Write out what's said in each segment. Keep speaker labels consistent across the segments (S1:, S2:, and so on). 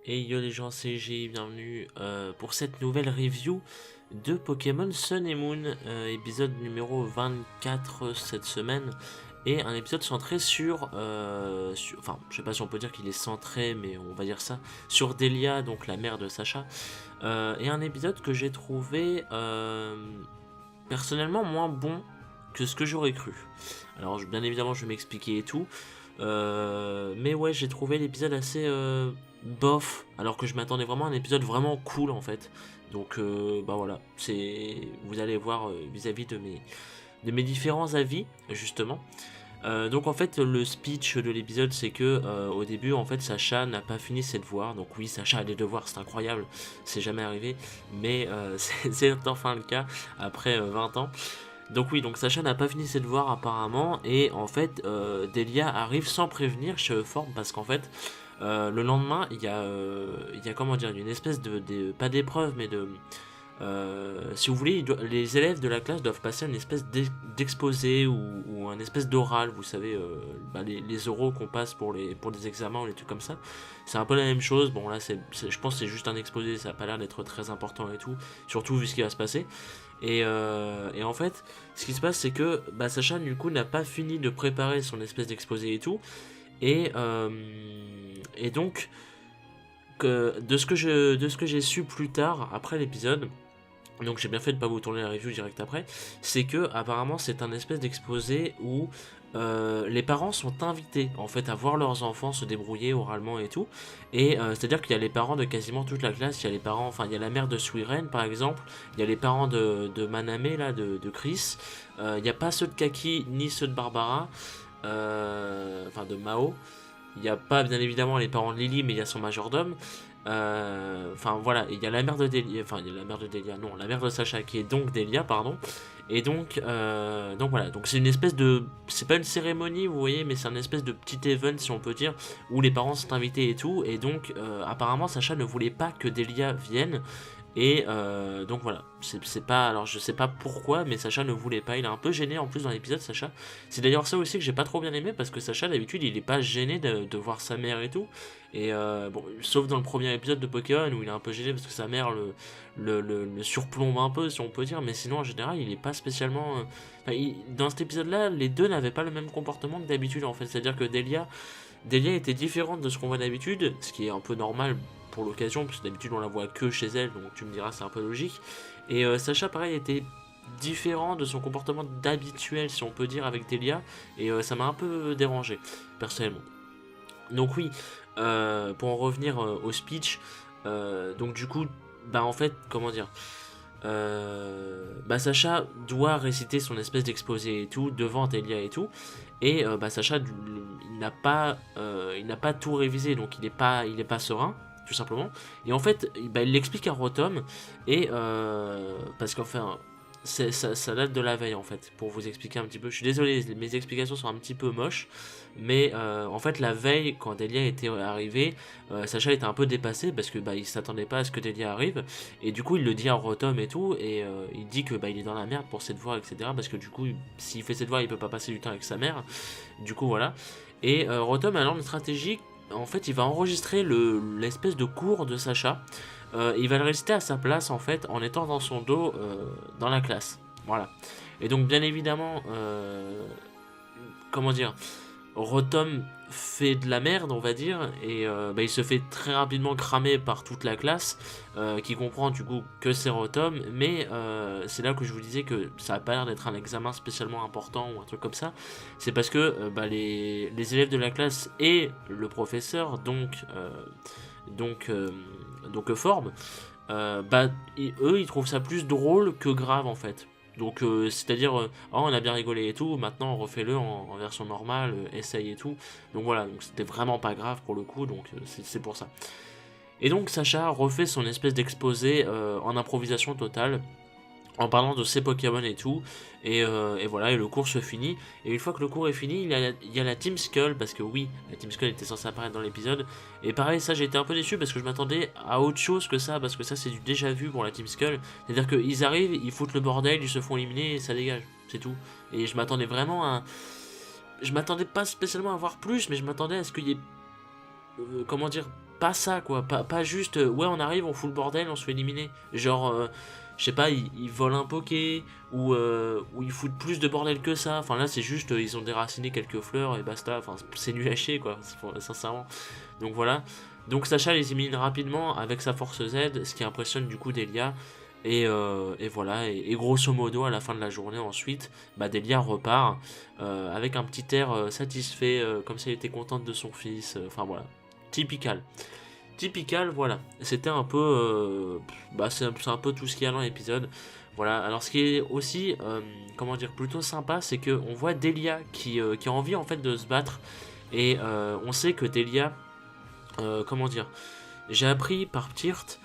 S1: Et yo les gens, c'est G, bienvenue pour cette nouvelle review de Pokémon Sun et Moon, épisode numéro 24 cette semaine, et un épisode centré enfin je sais pas si on peut dire qu'il est centré, mais on va dire ça, sur Delia, donc la mère de Sacha, et un épisode que j'ai trouvé personnellement moins bon que ce que j'aurais cru. Alors bien évidemment je vais m'expliquer et tout, mais ouais, j'ai trouvé l'épisode assez bof, alors que je m'attendais vraiment à un épisode vraiment cool en fait. Donc bah voilà, vous allez voir vis-à-vis de mes différents avis justement. Donc en fait le speech de l'épisode c'est que au début en fait Sacha n'a pas fini ses devoirs. Donc oui, Sacha a des devoirs, c'est incroyable, c'est jamais arrivé, mais c'est enfin le cas après 20 ans. Donc oui, donc Sacha n'a pas fini ses devoirs apparemment, et en fait Delia arrive sans prévenir chez Euphorbe, parce qu'en fait le lendemain il y a comment dire, une espèce pas d'épreuve, mais si vous voulez, les élèves de la classe doivent passer une espèce d'exposé, ou un espèce d'oral, vous savez, les oraux qu'on passe pour des examens ou des trucs comme ça. C'est un peu la même chose. Bon là je pense que c'est juste un exposé, ça a pas l'air d'être très important et tout, surtout vu ce qui va se passer. Et en fait, ce qui se passe, c'est que Sacha, du coup, n'a pas fini de préparer son espèce d'exposé et tout. Et, euh, et donc, de ce que j'ai su plus tard, après l'épisode, donc j'ai bien fait de pas vous tourner la review direct après, c'est que apparemment c'est un espèce d'exposé où les parents sont invités en fait à voir leurs enfants se débrouiller oralement et tout, et c'est à dire qu'il y a les parents de quasiment toute la classe, il y a les parents, enfin il y a la mère de Suiren par exemple, il y a les parents de Maname là, de Chris, il n'y a pas ceux de Kaki ni ceux de Barbara, enfin de Mao, il n'y a pas bien évidemment les parents de Lily, mais il y a son majordome. Enfin voilà, il y a la mère de Delia, enfin il y a la mère de Delia, non, la mère de Sacha qui est donc Delia, pardon. Et donc voilà, donc c'est une espèce de, c'est pas une cérémonie, vous voyez, mais c'est un espèce de petit event si on peut dire, où les parents sont invités et tout. Et donc apparemment Sacha ne voulait pas que Delia vienne. Et donc voilà, c'est pas, alors je sais pas pourquoi, mais Sacha ne voulait pas, il est un peu gêné en plus dans l'épisode, Sacha. C'est d'ailleurs ça aussi que j'ai pas trop bien aimé, parce que Sacha d'habitude il est pas gêné de voir sa mère et tout. Et bon, sauf dans le premier épisode de Pokémon où il est un peu gêné parce que sa mère le surplombe un peu, si on peut dire, mais sinon en général il est pas spécialement. Enfin, dans cet épisode là, les deux n'avaient pas le même comportement que d'habitude en fait, c'est-à-dire que Delia était différente de ce qu'on voit d'habitude, ce qui est un peu normal pour l'occasion, parce que d'habitude on la voit que chez elle, donc tu me diras c'est un peu logique. Et Sacha pareil était différent de son comportement d'habituel si on peut dire avec Delia, et ça m'a un peu dérangé personnellement. Donc oui, pour en revenir au speech, donc du coup, en fait, comment dire, Sacha doit réciter son espèce d'exposé et tout devant Delia et tout, et Sacha il n'a pas tout révisé, donc il est pas serein tout simplement. Et en fait, il l'explique à Rotom, et parce qu'enfin ça date de la veille en fait, pour vous expliquer un petit peu. Je suis désolé, mes explications sont un petit peu moches, mais en fait la veille quand Delia était arrivé, Sacha était un peu dépassé parce que il s'attendait pas à ce que Delia arrive, et du coup il le dit à Rotom et tout, et il dit que il est dans la merde pour ses devoirs, etc., parce que du coup s'il fait ses devoirs il peut pas passer du temps avec sa mère, du coup voilà. Et Rotom a une stratégie, en fait il va enregistrer l'espèce de cours de Sacha, il va le réciter à sa place en fait, en étant dans son dos dans la classe, voilà. Et donc bien évidemment comment dire, Rotom fait de la merde, on va dire, et il se fait très rapidement cramer par toute la classe, qui comprend du coup que c'est Rotom, mais c'est là que je vous disais que ça a pas l'air d'être un examen spécialement important ou un truc comme ça. C'est parce que les élèves de la classe et le professeur, donc, donc Forbe, eux ils trouvent ça plus drôle que grave en fait. Donc c'est-à-dire, oh, on a bien rigolé et tout, maintenant refais-le en version normale, essaye et tout. Donc voilà, donc c'était vraiment pas grave pour le coup, donc c'est pour ça. Et donc Sacha refait son espèce d'exposé en improvisation totale, en parlant de ses Pokémon et tout, et voilà, et le cours se finit, et une fois que le cours est fini, il y a la Team Skull, parce que oui, la Team Skull était censée apparaître dans l'épisode, et pareil, ça j'ai été un peu déçu, parce que je m'attendais à autre chose que ça, parce que ça c'est du déjà vu pour la Team Skull, c'est-à-dire qu'ils arrivent, ils foutent le bordel, ils se font éliminer, et ça dégage, c'est tout, et je m'attendais vraiment à... Je m'attendais pas spécialement à voir plus, mais je m'attendais à ce qu'il y ait... comment dire, pas ça quoi, pas juste ouais on arrive, on fout le bordel, on se fait éliminer. Genre je sais pas, ils volent un poké ou ils foutent plus de bordel que ça. Enfin là c'est juste ils ont déraciné quelques fleurs et basta. Enfin c'est nul à chier quoi, sincèrement. Donc voilà. Donc Sacha les élimine rapidement avec sa force Z, ce qui impressionne du coup Delia. Et voilà, et grosso modo à la fin de la journée ensuite, bah Delia repart avec un petit air satisfait, comme si elle était contente de son fils, enfin voilà, typical. Typical, voilà, c'était un peu, bah c'est un peu tout ce qu'il y a dans l'épisode. Voilà, alors ce qui est aussi, comment dire, plutôt sympa, c'est que on voit Delia qui a envie en fait de se battre, et on sait que Delia, comment dire, j'ai appris par Ptirt,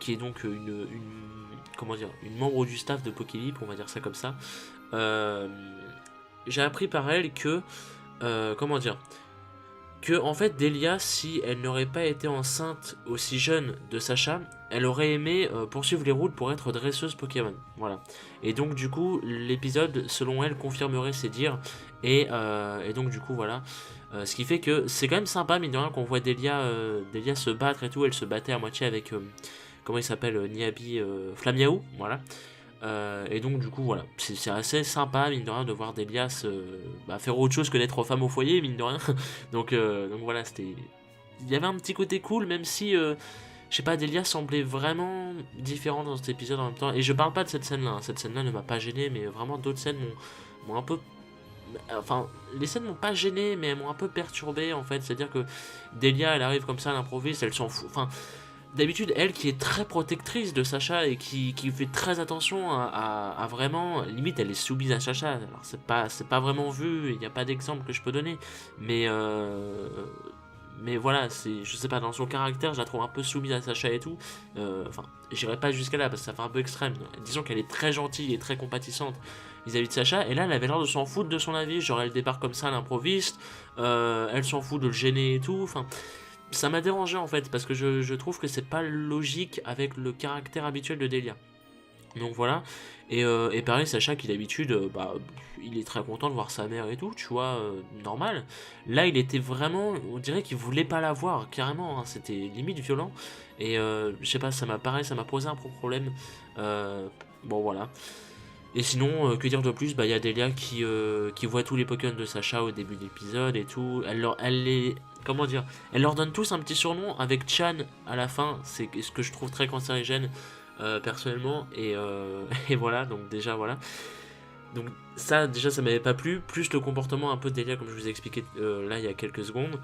S1: qui est donc comment dire, une membre du staff de Pokélip, on va dire ça comme ça. Euh, j'ai appris par elle que, comment dire, que en fait Delia, si elle n'aurait pas été enceinte aussi jeune de Sacha, elle aurait aimé poursuivre les routes pour être dresseuse Pokémon. Voilà. Et donc du coup, l'épisode, selon elle, confirmerait ses dires. Et donc du coup, voilà. Ce qui fait que c'est quand même sympa, mine de rien, qu'on voit Delia se battre et tout. Elle se battait à moitié avec, comment il s'appelle, Niabi, Flamiaou, voilà. Et donc du coup voilà, c'est assez sympa mine de rien de voir Delia faire autre chose que d'être femme au foyer mine de rien. Donc voilà, il y avait un petit côté cool, même si je sais pas, Delia semblait vraiment différente dans cet épisode en même temps. Et je parle pas de cette scène-là, hein. Cette scène-là ne m'a pas gêné, mais vraiment d'autres scènes m'ont un peu... Enfin, les scènes m'ont pas gêné, mais elles m'ont un peu perturbé en fait. C'est-à-dire que Delia, elle arrive comme ça à l'improviste, elle s'en fout. Enfin, d'habitude, elle qui est très protectrice de Sacha et qui fait très attention à vraiment. Limite, elle est soumise à Sacha. Alors, c'est pas vraiment vu, il n'y a pas d'exemple que je peux donner. Mais voilà, je sais pas, dans son caractère, je la trouve un peu soumise à Sacha et tout. Enfin, j'irai pas jusqu'à là parce que ça fait un peu extrême. Disons qu'elle est très gentille et très compatissante vis-à-vis de Sacha. Et là, elle avait l'air de s'en foutre de son avis. Genre, elle débarque comme ça à l'improviste. Elle s'en fout de le gêner et tout. Enfin. Ça m'a dérangé en fait, parce que je trouve que c'est pas logique avec le caractère habituel de Delia. Donc voilà, et pareil, Sacha qui d'habitude, il est très content de voir sa mère et tout, tu vois, normal. Là, il était vraiment, on dirait qu'il voulait pas la voir, carrément, hein, c'était limite violent. Et je sais pas, ça m'a posé un problème. Bon voilà. Et sinon, que dire de plus, il y a Delia qui voit tous les Pokémon de Sacha au début de l'épisode et tout. Elle les... Comment dire? Elle leur donne tous un petit surnom avec Chan à la fin. C'est ce que je trouve très cancérigène, personnellement. Et voilà, donc déjà, voilà. Donc ça, déjà, ça m'avait pas plu. Plus le comportement un peu de Delia, comme je vous ai expliqué là, il y a quelques secondes.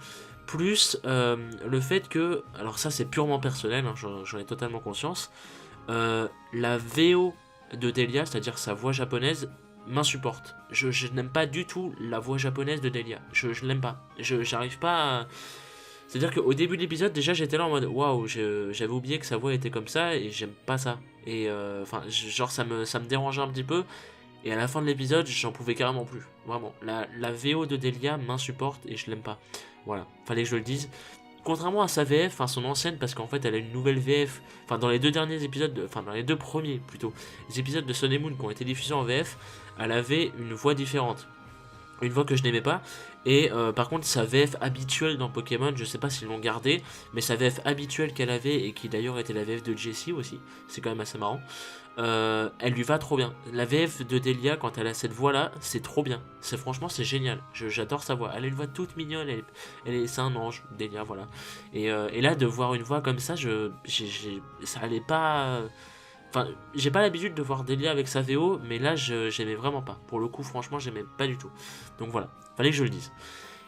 S1: Plus le fait que... Alors ça, c'est purement personnel, hein, j'en ai totalement conscience. La VO de Delia, c'est-à-dire sa voix japonaise, m'insupporte. Je n'aime pas du tout la voix japonaise de Delia. Je l'aime pas. J'arrive pas à... C'est-à-dire qu'au début de l'épisode, déjà j'étais là en mode waouh, j'avais oublié que sa voix était comme ça et j'aime pas ça. Et enfin, genre ça me dérangeait un petit peu. Et à la fin de l'épisode, j'en pouvais carrément plus. Vraiment. La VO de Delia m'insupporte et je l'aime pas. Voilà, fallait que je le dise. Contrairement à sa VF, enfin son ancienne, parce qu'en fait elle a une nouvelle VF, enfin dans les deux derniers épisodes, enfin dans les deux premiers plutôt, les épisodes de Sun et Moon qui ont été diffusés en VF, elle avait une voix différente. Une voix que je n'aimais pas, et par contre sa VF habituelle dans Pokémon, je sais pas s'ils l'ont gardée, mais sa VF habituelle qu'elle avait, et qui d'ailleurs était la VF de Jessie aussi, c'est quand même assez marrant, elle lui va trop bien. La VF de Delia, quand elle a cette voix là, c'est trop bien. Franchement, c'est génial. J'adore sa voix. Elle a une voix toute mignonne. C'est un ange, Delia, voilà. Et là, de voir une voix comme ça, ça allait pas. Enfin, j'ai pas l'habitude de voir Delia avec sa VO, mais là, j'aimais vraiment pas. Pour le coup, franchement, j'aimais pas du tout. Donc voilà, fallait que je le dise.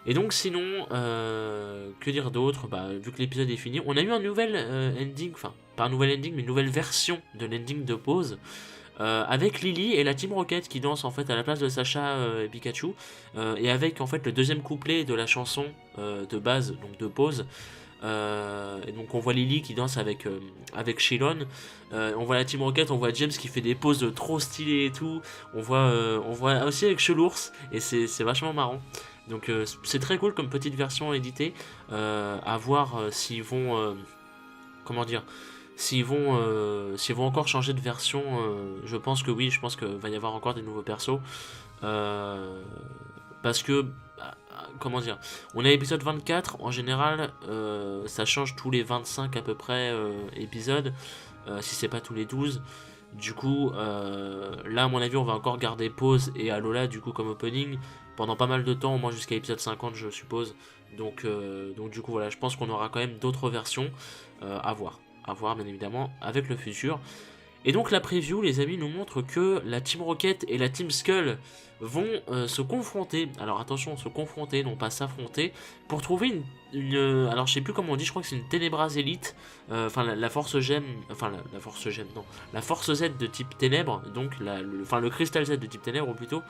S1: Et donc sinon, que dire d'autre, vu que l'épisode est fini, on a eu un nouvel ending, enfin pas un nouvel ending mais une nouvelle version de l'ending de Pause, avec Lily et la Team Rocket qui dansent en fait à la place de Sacha et Pikachu, et avec en fait le deuxième couplet de la chanson de base, donc de Pause. Et donc on voit Lily qui danse avec Shilon, on voit la Team Rocket, on voit James qui fait des poses trop stylées et tout, on voit aussi avec Chelours, et c'est vachement marrant. Donc c'est très cool comme petite version éditée, à voir s'ils vont, comment dire, s'ils vont encore changer de version, je pense que oui, je pense qu'il va y avoir encore des nouveaux persos, parce que comment dire, on est à l'épisode 24, en général, ça change tous les 25 à peu près épisodes, si c'est pas tous les 12. Du coup, là, à mon avis, on va encore garder Pause et Alola, du coup, comme opening, pendant pas mal de temps, au moins jusqu'à l'épisode 50, je suppose. Donc du coup, voilà, je pense qu'on aura quand même d'autres versions à voir. À voir, bien évidemment, avec le futur. Et donc la preview, les amis, nous montre que la Team Rocket et la Team Skull vont se confronter. Alors attention, se confronter, non pas s'affronter, pour trouver alors je sais plus comment on dit, je crois que c'est une Ténébras Elite. Enfin la Force Gemme, enfin la Force Gemme, non, la Force Z de type Ténèbres, donc le Crystal Z de type Ténèbres plutôt.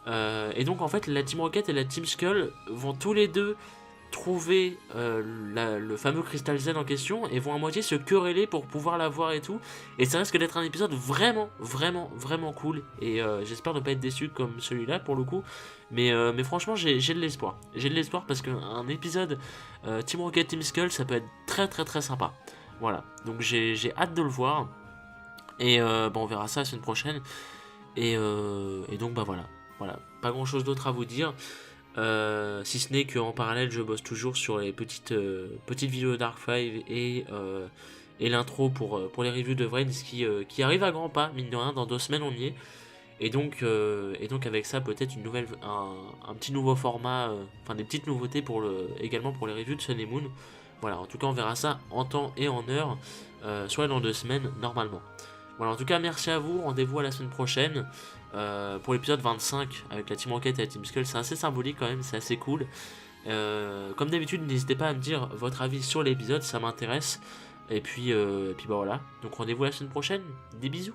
S1: Et donc en fait la Team Rocket et la Team Skull vont tous les deux trouver le fameux Crystal Z en question et vont à moitié se quereller pour pouvoir l'avoir et tout. Et ça risque d'être un épisode vraiment, vraiment, vraiment cool. Et j'espère ne pas être déçu comme celui-là pour le coup. Mais franchement, j'ai de l'espoir. J'ai de l'espoir parce qu'un épisode Team Rocket, Team Skull, ça peut être très, très, très sympa. Voilà. Donc j'ai hâte de le voir. Et on verra ça la semaine prochaine. Et donc, bah voilà. Voilà. Pas grand chose d'autre à vous dire. Si ce n'est qu'en parallèle je bosse toujours sur les petites vidéos Dark 5 et l'intro pour les reviews de Vrains qui arrive à grands pas, mine de rien, dans 2 semaines on y est. Et donc avec ça peut-être un petit nouveau format, enfin des petites nouveautés également pour les reviews de Sun et Moon. Voilà, en tout cas on verra ça en temps et en heure, soit dans 2 semaines normalement. Voilà, en tout cas merci à vous, rendez-vous à la semaine prochaine. Pour l'épisode 25 avec la Team Rocket et la Team Skull, c'est assez symbolique quand même, c'est assez cool. Comme d'habitude, n'hésitez pas à me dire votre avis sur l'épisode, ça m'intéresse. Et puis bah voilà, donc rendez-vous la semaine prochaine, des bisous.